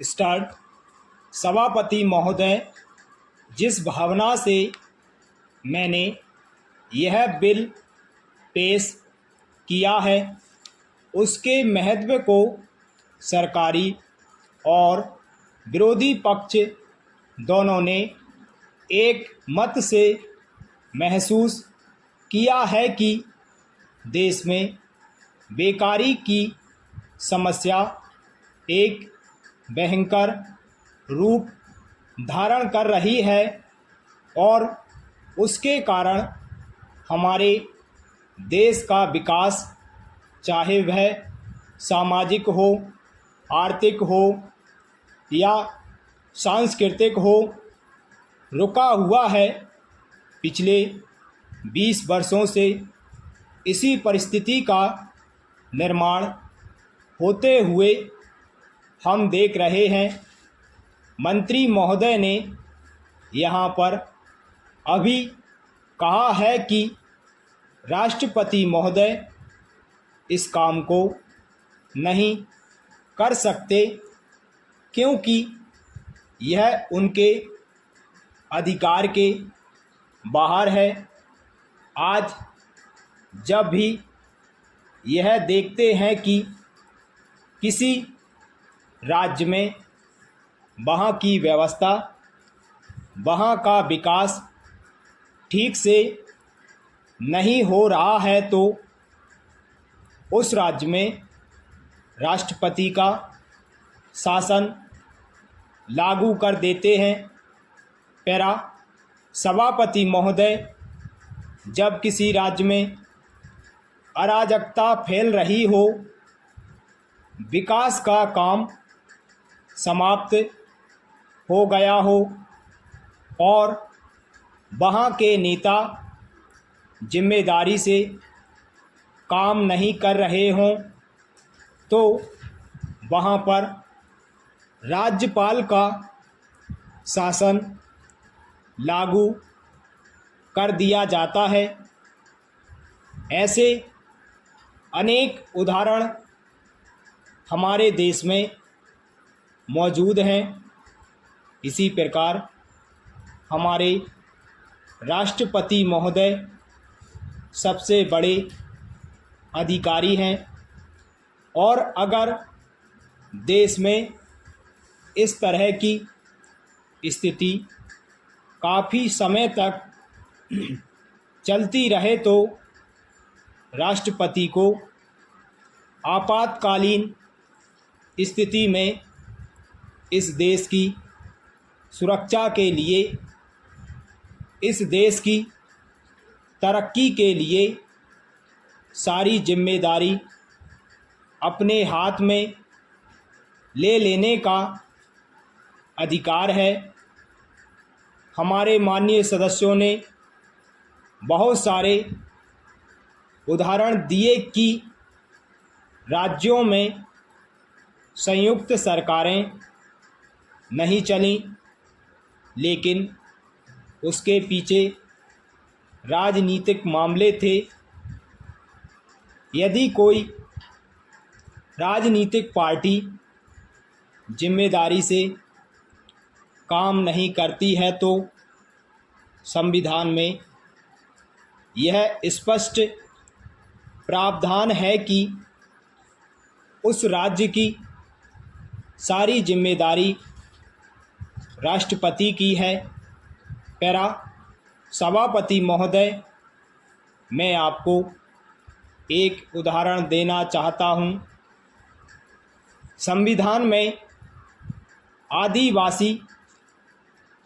Start. सभापति महोदय, जिस भावना से मैंने यह बिल पेश किया है उसके महत्व को सरकारी और विरोधी पक्ष दोनों ने एक मत से महसूस किया है कि देश में बेकारी की समस्या एक भयंकर रूप धारण कर रही है और उसके कारण हमारे देश का विकास, चाहे वह सामाजिक हो, आर्थिक हो या सांस्कृतिक हो, रुका हुआ है। पिछले 20 वर्षों से इसी परिस्थिति का निर्माण होते हुए हम देख रहे हैं। मंत्री महोदय ने यहाँ पर अभी कहा है कि राष्ट्रपति महोदय इस काम को नहीं कर सकते क्योंकि यह उनके अधिकार के बाहर है। आज जब भी यह देखते हैं कि किसी राज्य में वहाँ की व्यवस्था, वहाँ का विकास ठीक से नहीं हो रहा है तो उस राज्य में राष्ट्रपति का शासन लागू कर देते हैं। पैरा सभापति महोदय, जब किसी राज्य में अराजकता फैल रही हो, विकास का काम समाप्त हो गया हो और वहाँ के नेता जिम्मेदारी से काम नहीं कर रहे हों तो वहाँ पर राज्यपाल का शासन लागू कर दिया जाता है। ऐसे अनेक उदाहरण हमारे देश में मौजूद हैं। इसी प्रकार हमारे राष्ट्रपति महोदय सबसे बड़े अधिकारी हैं और अगर देश में इस तरह की स्थिति काफ़ी समय तक चलती रहे तो राष्ट्रपति को आपातकालीन स्थिति में इस देश की सुरक्षा के लिए, इस देश की तरक्की के लिए सारी जिम्मेदारी अपने हाथ में ले लेने का अधिकार है। हमारे माननीय सदस्यों ने बहुत सारे उदाहरण दिए कि राज्यों में संयुक्त सरकारें नहीं चलीं, लेकिन उसके पीछे राजनीतिक मामले थे। यदि कोई राजनीतिक पार्टी जिम्मेदारी से काम नहीं करती है तो संविधान में यह स्पष्ट प्रावधान है कि उस राज्य की सारी जिम्मेदारी राष्ट्रपति की है। पैरा सभापति महोदय, मैं आपको एक उदाहरण देना चाहता हूँ। संविधान में आदिवासी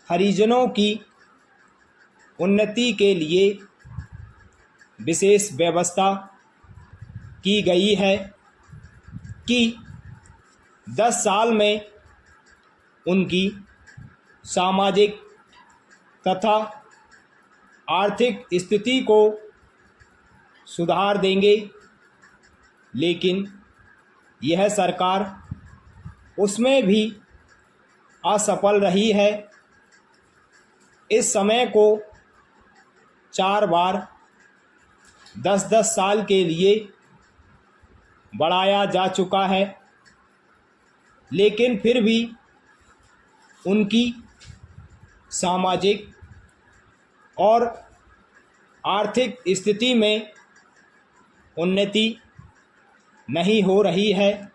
हरिजनों की उन्नति के लिए विशेष व्यवस्था की गई है कि 10 साल में उनकी सामाजिक तथा आर्थिक स्थिति को सुधार देंगे, लेकिन यह सरकार उसमें भी असफल रही है। इस समय को 4 बार 10-10 साल के लिए बढ़ाया जा चुका है, लेकिन फिर भी उनकी सामाजिक और आर्थिक स्थिति में उन्नति नहीं हो रही है।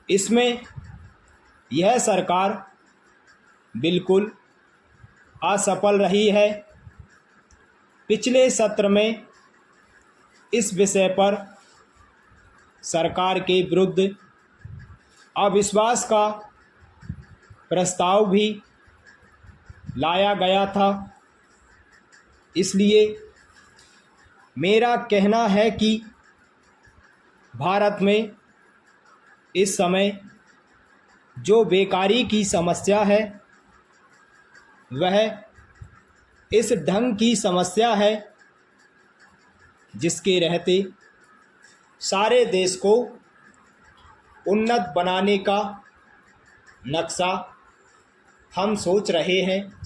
इसमें यह सरकार बिल्कुल असफल रही है। पिछले सत्र में इस विषय पर सरकार के विरुद्ध अविश्वास का प्रस्ताव भी लाया गया था। इसलिए मेरा कहना है कि भारत में इस समय जो बेकारी की समस्या है वह इस ढंग की समस्या है जिसके रहते सारे देश को उन्नत बनाने का नक्शा हम सोच रहे हैं।